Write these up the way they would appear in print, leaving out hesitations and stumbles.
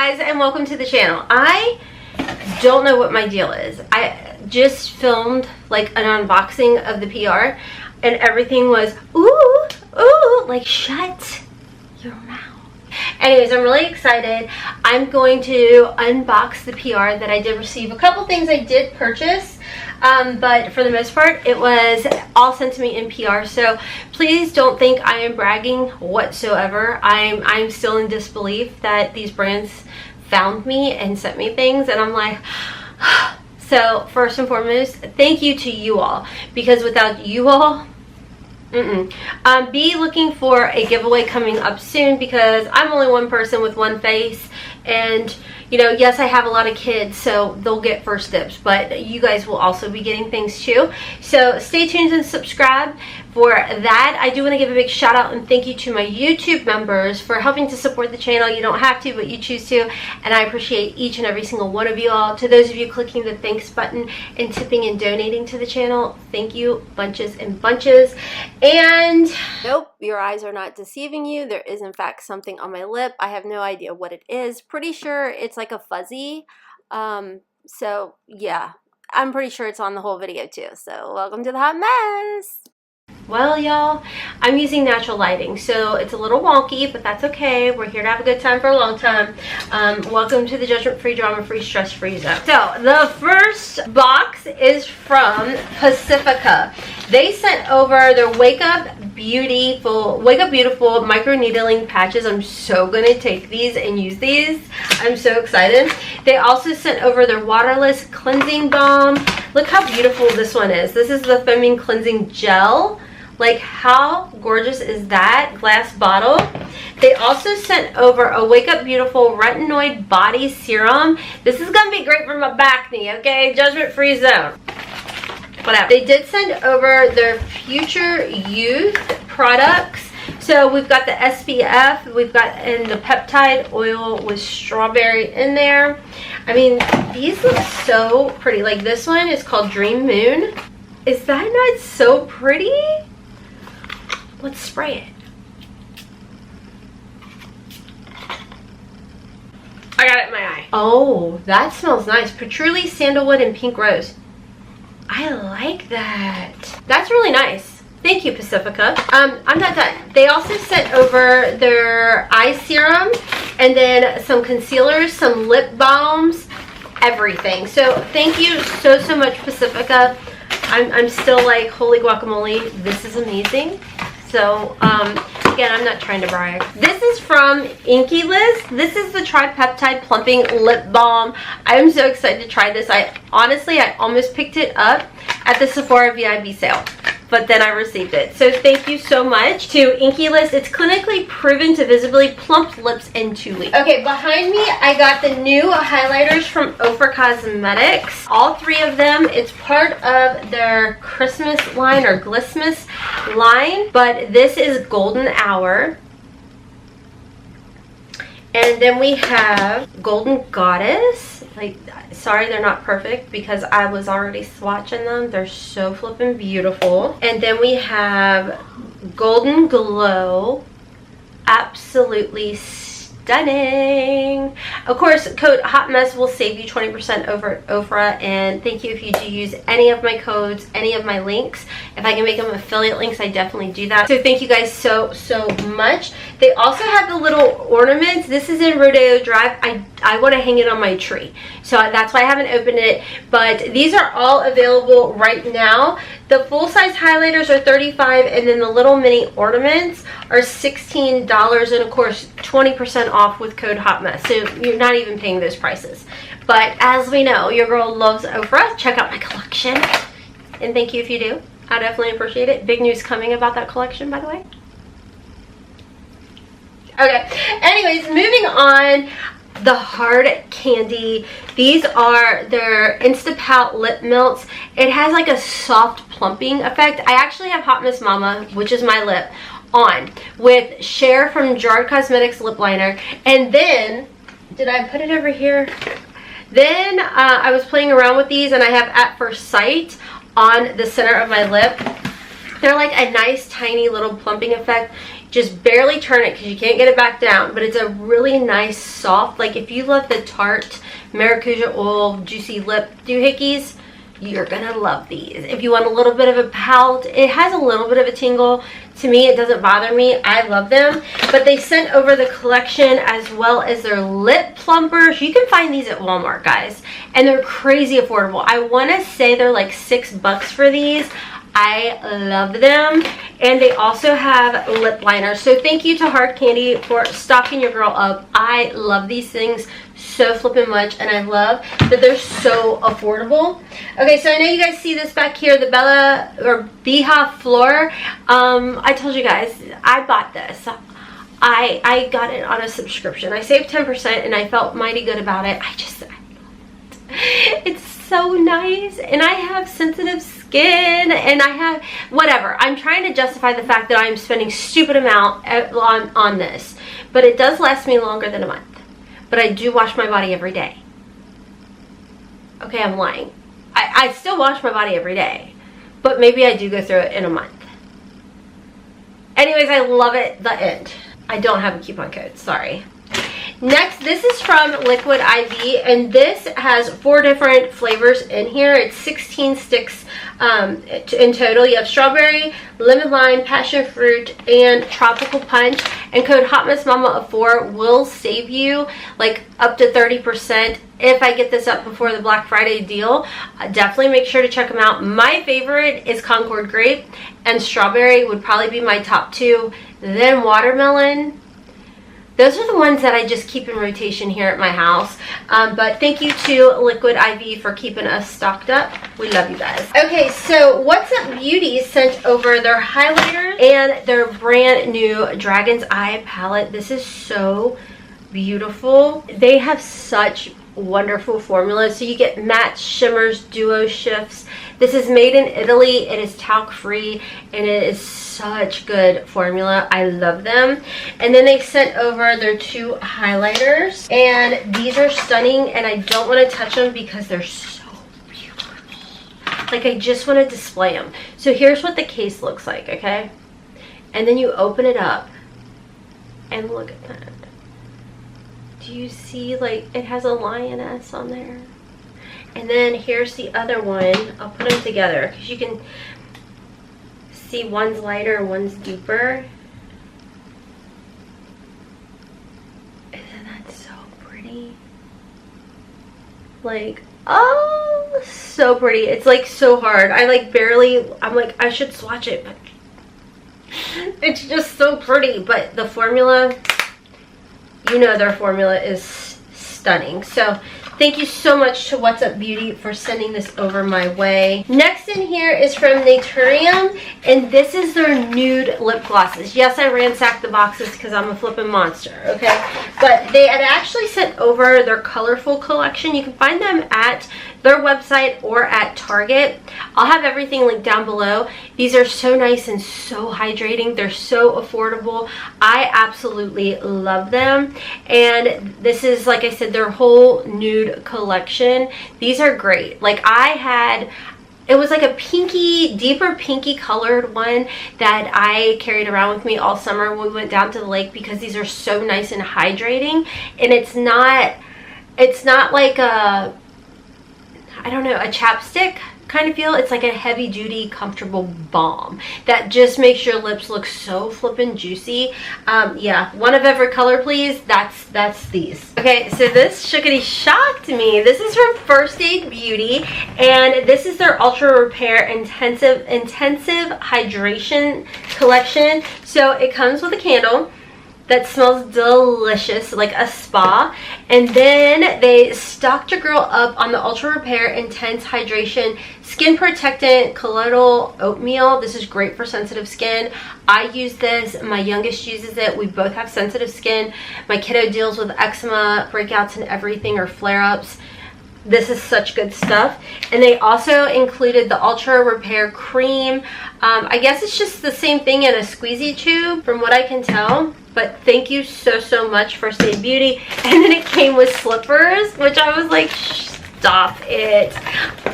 guys, and welcome to the channel. I don't know what my deal is. I just filmed like an unboxing of the PR and everything was ooh, like shut your mouth. Anyways, I'm really excited. I'm going to unbox the PR that I did receive. A couple things I did purchase, but for the most part, it was all sent to me in PR. So please don't think I am bragging whatsoever. I'm still in disbelief that these brands found me and sent me things, and I'm like, so first and foremost, thank you to you all, because without you all, be looking for a giveaway coming up soon, because I'm only one person with one face, and you know, yes, I have a lot of kids, so they'll get first dibs, but you guys will also be getting things too. So stay tuned and subscribe for that. I do want to give a big shout out and thank you to my YouTube members for helping to support the channel. You don't have to, but you choose to, and I appreciate each and every single one of you all. To those of you clicking the thanks button and tipping and donating to the channel, thank you bunches and bunches. And nope, your eyes are not deceiving you. There is in fact something on my lip. I have no idea what it is. Pretty sure it's like a fuzzy. So yeah, I'm pretty sure it's on the whole video too. So welcome to the hot mess. Well, y'all, I'm using natural lighting, so it's a little wonky, but that's okay. We're here to have a good time for a long time. Welcome to the judgment-free, drama-free, stress-free zone. So the first box is from Pacifica. They sent over their Wake Up Beautiful micro needling patches. I'm so gonna take these and use these. I'm so excited. They also sent over their waterless cleansing balm. Look how beautiful this one is. This is the foaming cleansing gel. Like, how gorgeous is that glass bottle? They also sent over a Wake Up Beautiful retinoid body serum. This is gonna be great for my back knee, okay? Judgment-free zone. Whatever. They did send over their Future Youth products. So we've got the SPF, we've got the peptide oil with strawberry in there. I mean, these look so pretty. Like, this one is called Dream Moon. Is that not so pretty? Let's spray it. I got it in my eye. Oh, that smells nice. Patchouli, sandalwood, and pink rose. I like that. That's really nice. Thank you, Pacifica. I'm not done. They also sent over their eye serum and then some concealers, some lip balms, everything. So thank you so much, Pacifica. I'm still like, holy guacamole, this is amazing. So again, I'm not trying to brag. This is from INKEY List. This is the Tripeptide Plumping Lip Balm. I'm so excited to try this. I almost picked it up at the Sephora VIB sale, but then I received it. So thank you so much to INKEY List. It's clinically proven to visibly plump lips in 2 weeks. Okay, behind me, I got the new highlighters from OFRA Cosmetics. All 3 of them. It's part of their Christmas line or Glissmas line, but this is Golden Hour. And then we have Golden Goddess. Like, sorry they're not perfect because I was already swatching them. They're so flippin' beautiful. And then we have Golden Glow. Absolutely stunning. Of course, code HOTMESS will save you 20% over at OFRA, and thank you if you do use any of my codes, any of my links. If I can make them affiliate links, I definitely do that. So thank you guys so much. They also have the little ornaments. This is in Rodeo Drive. I want to hang it on my tree, so that's why I haven't opened it, but these are all available right now. The full-size highlighters are $35, and then the little mini ornaments are $16, and of course 20% off with code HOTMESS, so you're not even paying those prices. But as we know, your girl loves OFRA. Check out my collection, and thank you if you do. I definitely appreciate it. Big news coming about that collection, by the way. Okay, anyways, moving on. The hard candy. These are their Instapout lip melts. It has like a soft plumping effect. I actually have HOTMESS Momma, which is my lip, on with Cher from Jarred Cosmetics lip liner. And then, did I put it over here? Then I was playing around with these, and I have At First Sight on the center of my lip. They're like a nice tiny little plumping effect. Just barely turn it because you can't get it back down, but it's a really nice soft, like if you love the Tarte Maracuja Oil Juicy Lip doohickeys, you're gonna love these. If you want a little bit of a pout, it has a little bit of a tingle. To me, it doesn't bother me. I love them. But they sent over the collection as well as their lip plumpers. You can find these at Walmart, guys, and they're crazy affordable. I want to say they're like $6 for these. I love them. And they also have lip liners. So thank you to Hard Candy for stocking your girl up. I love these things so flippin' much, and I love that they're so affordable. Okay, so I know you guys see this back here, the Bella or Beehive Floor. I told you guys, I bought this. I got it on a subscription. I saved 10% and I felt mighty good about it. It's so nice, and I have sensitive skin, and I have whatever. I'm trying to justify the fact that I'm spending stupid amount on this, but it does last me longer than a month. But I do wash my body every day. Okay, I'm lying. I still wash my body every day, but maybe I do go through it in a month. Anyways, I love it. The end. I don't have a coupon code, sorry. Next, this is from Liquid IV, and this has 4 different flavors in here. It's 16 sticks in total. You have strawberry, lemon lime, passion fruit, and tropical punch. And code HOTMESSMOMMA4 will save you like up to 30%. If I get this up before the Black Friday deal, definitely make sure to check them out. My favorite is Concord Grape, and strawberry would probably be my top 2. Then watermelon. Those are the ones that I just keep in rotation here at my house. But thank you to Liquid IV for keeping us stocked up. We love you guys. Okay, so What's Up Beauty sent over their highlighters and their brand new Dragon's Eye palette. This is so beautiful. They have such wonderful formulas. So you get matte shimmers, duo shifts. This is made in Italy. It is talc free, and it is such good formula. I love them. And then they sent over their 2 highlighters, and these are stunning, and I don't want to touch them because they're so beautiful. Like, I just want to display them. So here's what the case looks like, okay? And then you open it up and look at that. Do you see, like, it has a lioness on there? And then here's the other one. I'll put them together because you can see one's lighter and one's deeper. Isn't that so pretty? Like, oh, so pretty. It's like so hard. I like barely, I'm like, I should swatch it, but it's just so pretty. But the formula, you know, their formula is stunning. So thank you so much to What's Up Beauty for sending this over my way. Next in here is from Naturium, and this is their nude lip glosses. Yes, I ransacked the boxes because I'm a flippin' monster, okay? But they had actually sent over their colorful collection. You can find them at their website or at Target. I'll have everything linked down below. These are so nice and so hydrating. They're so affordable. I absolutely love them. And this is, like I said, their whole nude collection. These are great. Like, it was like a pinky, deeper pinky colored one that I carried around with me all summer when we went down to the lake because these are so nice and hydrating. And it's not like a, I don't know, a chapstick kind of feel. It's like a heavy duty comfortable balm that just makes your lips look so flippin' juicy. Yeah, one of every color please. That's these. Okay, so this shookity shocked me. This is from First Aid Beauty, and this is their Ultra Repair Intensive Hydration Collection. So it comes with a candle that smells delicious, like a spa. And then they stocked your girl up on the Ultra Repair Intense Hydration Skin Protectant Colloidal Oatmeal. This is great for sensitive skin. I use this. My youngest uses it. We both have sensitive skin. My kiddo deals with eczema, breakouts, and everything, or flare-ups. This is such good stuff. And they also included the Ultra Repair Cream. I guess it's just the same thing in a squeezy tube from what I can tell. But thank you so much, First Aid Beauty. And then it came with slippers, which I was like, stop it.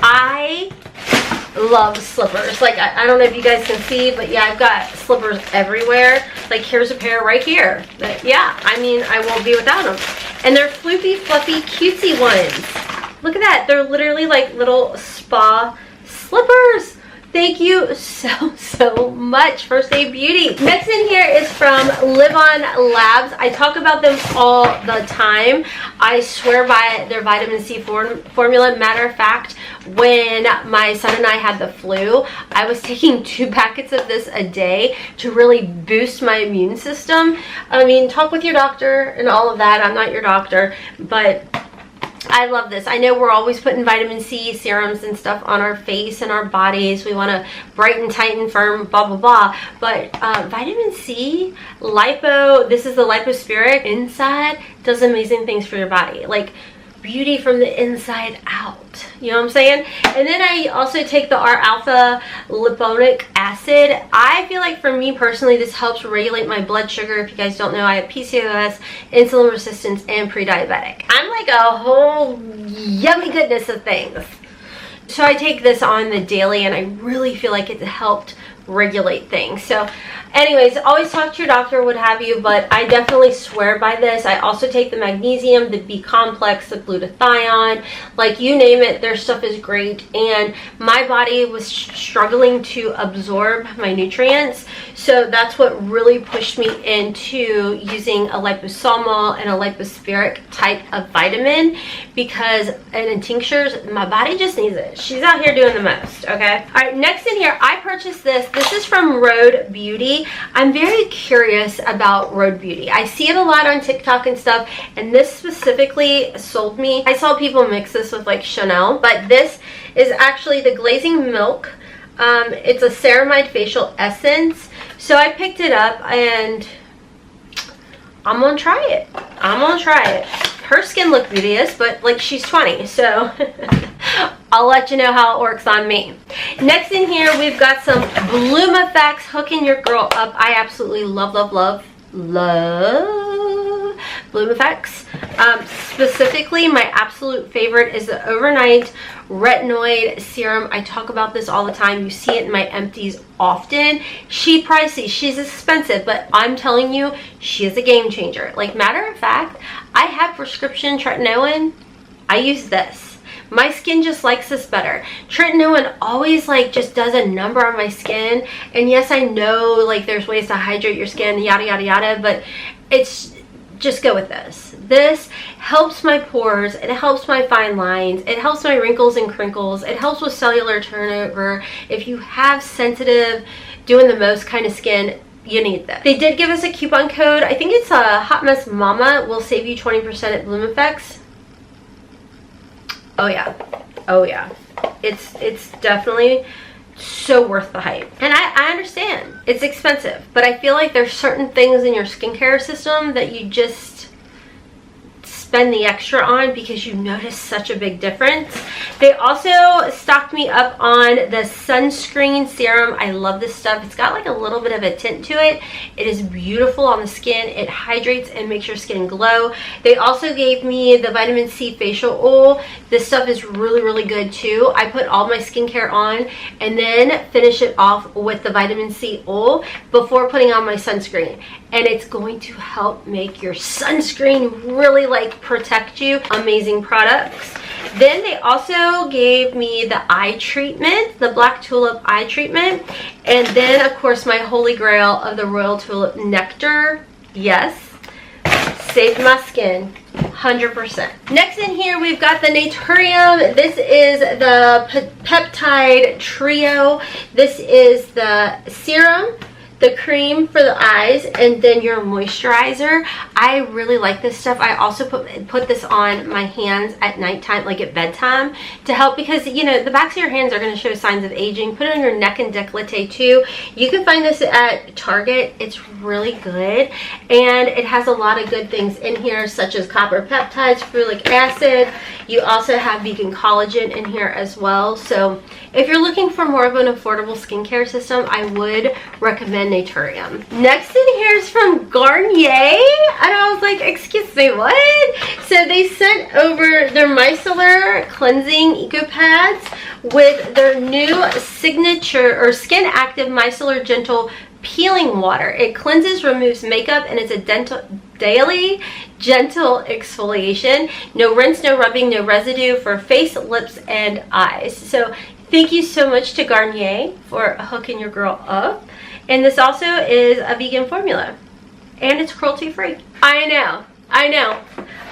I love slippers. Like, I don't know if you guys can see, but yeah, I've got slippers everywhere. Like, here's a pair right here. But yeah, I mean, I won't be without them. And they're floofy, fluffy, cutesy ones. Look at that. They're literally like little spa slippers. Thank you so much, First Aid Beauty. Next in here is from Live On Labs. I talk about them all the time. I swear by their vitamin C formula. Matter of fact, when my son and I had the flu, I was taking 2 packets of this a day to really boost my immune system. I mean, talk with your doctor and all of that. I'm not your doctor, but I love this. I know we're always putting vitamin C serums and stuff on our face and our bodies. We want to brighten, tighten, firm, blah, blah, blah. But vitamin C, lipo, this is the lipospheric inside, does amazing things for your body. Like, beauty from the inside out. You know what I'm saying? And then I also take the R-alpha liponic acid. I feel like for me personally, this helps regulate my blood sugar. If you guys don't know, I have PCOS, insulin resistance, and pre-diabetic. I'm like a whole yummy goodness of things. So I take this on the daily, and I really feel like it helped regulate things. So anyways, always talk to your doctor, what have you, but I definitely swear by this. I also take the magnesium, the B complex, the glutathione, like you name it, their stuff is great. And my body was struggling to absorb my nutrients, so that's what really pushed me into using a liposomal and a lipospheric type of vitamin, because and in tinctures, my body just needs it. She's out here doing the most. Okay, all right, next in here, I purchased this. This is from Rhode Beauty. I'm very curious about Rhode Beauty. I see it a lot on TikTok and stuff, and this specifically sold me. I saw people mix this with like Chanel, but this is actually the Glazing Milk. It's a ceramide facial essence. So I picked it up, and I'm gonna try it. I'm gonna try it. Her skin looked beauteous, but like, she's 20, so I'll let you know how it works on me. Next in here, we've got some Bloom Effects, hooking your girl up. I absolutely love Bloom Effects. Specifically, my absolute favorite is the Overnight Retinoid Serum. I talk about this all the time. You see it in my empties often. She's pricey, she's expensive, but I'm telling you, she is a game changer. Like, matter of fact, I have prescription tretinoin. I use this. My skin just likes this better. Tretinoin always like just does a number on my skin. And yes, I know like there's ways to hydrate your skin, yada, yada, yada, but it's just go with this. This helps my pores, it helps my fine lines, it helps my wrinkles and crinkles, it helps with cellular turnover. If you have sensitive, doing the most kind of skin, you need this. They did give us a coupon code. I think it's a Hotmess Momma will save you 20% at Bloom Effects. Oh yeah, oh yeah. It's definitely so worth the hype. And I understand it's expensive, but I feel like there's certain things in your skincare system that you just spend the extra on because you notice such a big difference. They also stocked me up on the sunscreen serum. I love this stuff. It's got like a little bit of a tint to it. It is beautiful on the skin. It hydrates and makes your skin glow. They also gave me the vitamin C facial oil. This stuff is really good too. I put all my skincare on and then finish it off with the vitamin C oil before putting on my sunscreen. And it's going to help make your sunscreen really like protect you. Amazing products. Then they also gave me the eye treatment, the Black Tulip eye treatment. And then of course my holy grail of the Royal Tulip Nectar. Yes, saved my skin 100%. Next in here we've got the Naturium. This is the peptide trio. This is the serum, the cream for the eyes, and then your moisturizer. I really like this stuff. I also put this on my hands at nighttime, like at bedtime, to help, because you know the backs of your hands are going to show signs of aging. Put it on your neck and décolleté too. You can find this at Target. It's really good, and it has a lot of good things in here, such as copper peptides, ferulic acid. You also have vegan collagen in here as well. So if you're looking for more of an affordable skincare system, I would recommend Naturium. Next in here is from Garnier, and I was like, excuse me, what? So they sent over their micellar cleansing eco pads with their new signature or skin active micellar gentle peeling water. It cleanses, removes makeup, and it's a daily gentle exfoliation. No rinse, no rubbing, no residue for face, lips, and eyes. So thank you so much to Garnier for hooking your girl up. And this also is a vegan formula, and it's cruelty free. I know.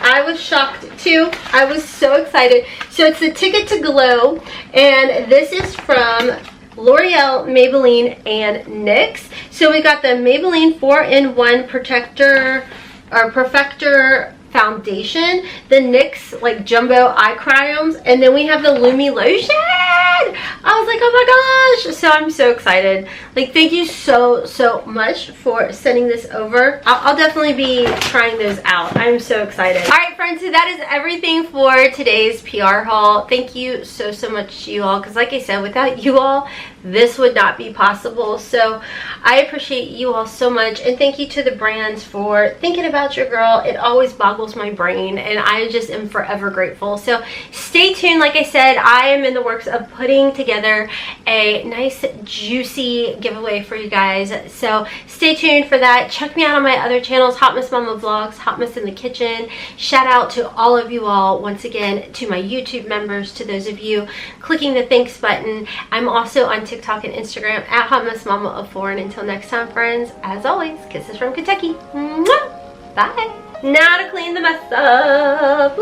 I was shocked too. I was so excited. So it's the Ticket to Glow, and this is from L'Oreal, Maybelline, and NYX. So we got the Maybelline 4-in-1 Protector or Perfector foundation, the NYX like jumbo eye crayons, and then we have the Lumi lotion. I was like, oh my gosh. So I'm so excited. Like, thank you so much for sending this over. I'll definitely be trying those out. I'm so excited. All right, friends, so that is everything for today's PR haul. Thank you so much to you all, because like I said, without you all, this would not be possible. So I appreciate you all so much, and thank you to the brands for thinking about your girl. It always boggles my brain, and I just am forever grateful. So stay tuned. Like I said, I am in the works of putting together a nice juicy giveaway for you guys, so stay tuned for that. Check me out on my other channels, Hotmess Momma Vlogs, Hotmess in the Kitchen. Shout out to all of you all once again, to my YouTube members, to those of you clicking the thanks button. I'm also on TikTok and Instagram at Hotmess Momma 4. And until next time, friends, as always, kisses from Kentucky. Mwah! Bye. Now to clean the mess up.